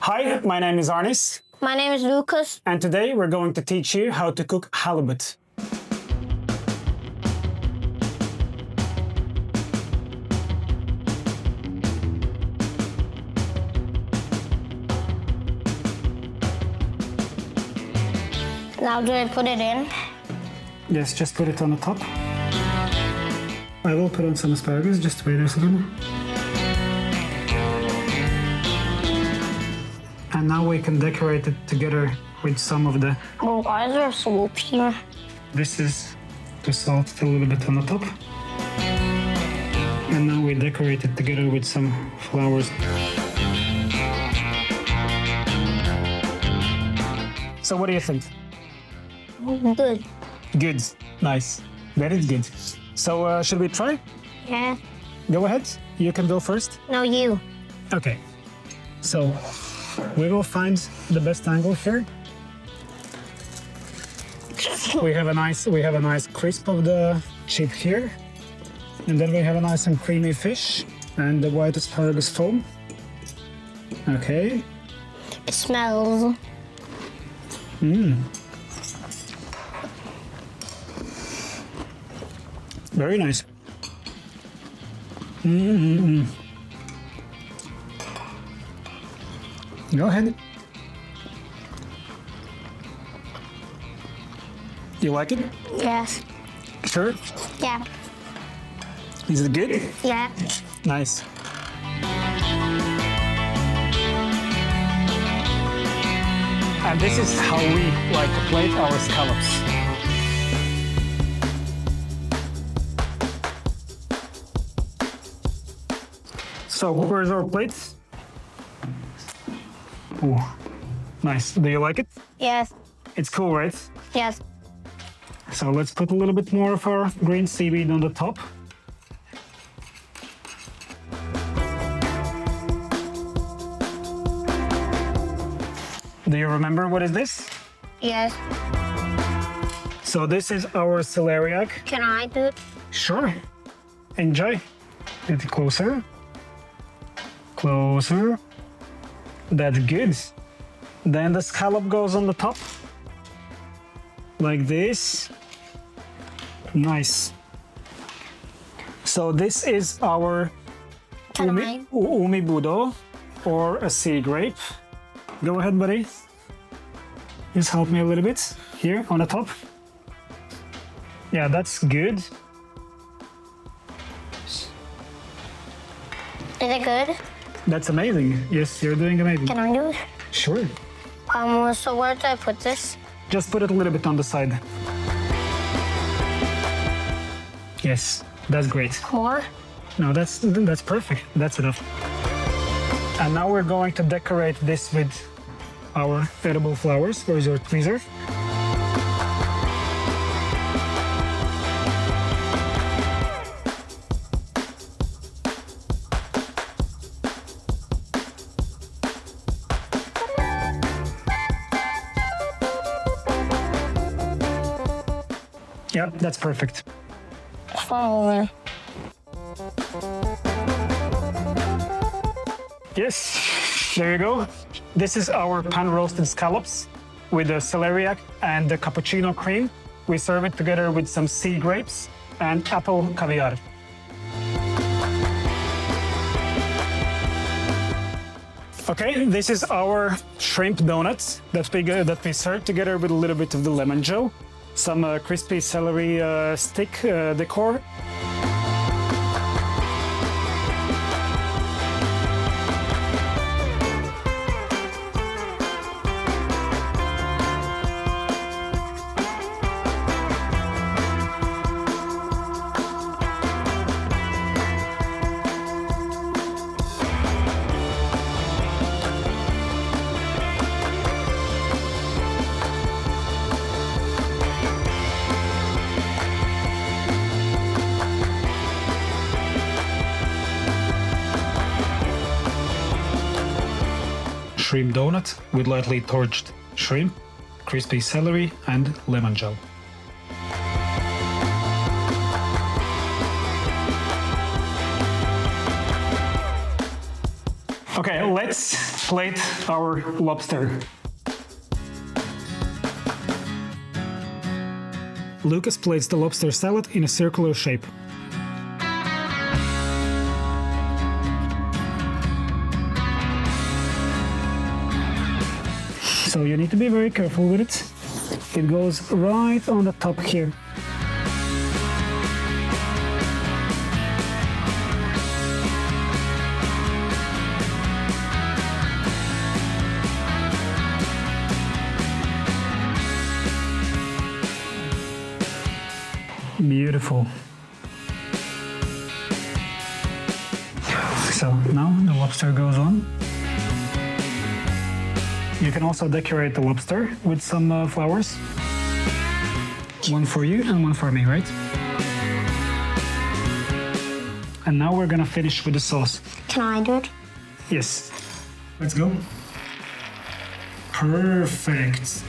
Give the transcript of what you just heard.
Hi, my name is Arnis. My name is Lucas. And today we're going to teach you how to cook halibut. Now do I put it in? Yes, just put it on the top. I will put on some asparagus, just wait a second. And now we can decorate it together with some of the... Oh, why is there salt here? This is to salt a little bit on the top. And now we decorate it together with some flowers. So what do you think? Good. Good. Nice. That is good. So should we try? Yeah. Go ahead. You can go first. No, you. Okay. So we will find the best angle here. We have a nice crisp of the chip here. And then we have a nice and creamy fish and the white asparagus foam. Okay. It smells. Very nice. Go ahead. You like it? Yes. Sure? Yeah. Is it good? Yeah. Nice. And this is how we like to plate our scallops. So where's our plate? Ooh, nice. Do you like it? Yes. It's cool, right? Yes. So let's put a little bit more of our green seaweed on the top. Do you remember what is this? Yes. So this is our celeriac. Can I do it? Sure. Enjoy. Get closer. Closer. That's good. Then the scallop goes on the top. Like this. Nice. So this is our Umibudo, or a sea grape. Go ahead, buddy. Just help me a little bit. Here, on the top. Yeah, that's good. Is it good? That's amazing. Yes, you're doing amazing. Can I do it? Sure. So where do I put this? Just put it a little bit on the side. Yes, that's great. More? No, that's perfect. That's enough. And now we're going to decorate this with our edible flowers. Where's your tweezer? Yeah, that's perfect. Oh. Yes, there you go. This is our pan-roasted scallops with the celeriac and the cappuccino cream. We serve it together with some sea grapes and apple caviar. Okay, this is our shrimp donuts that we serve together with a little bit of the lemon gel, some crispy celery stick decor. Shrimp donut with lightly torched shrimp, crispy celery, and lemon gel. Okay, let's plate our lobster. Lucas plates the lobster salad in a circular shape. So you need to be very careful with it. It goes right on the top here. Beautiful. So now the lobster goes on. You can also decorate the lobster with some flowers. One for you and one for me, right? And now we're gonna finish with the sauce. Can I do it? Yes. Let's go. Perfect.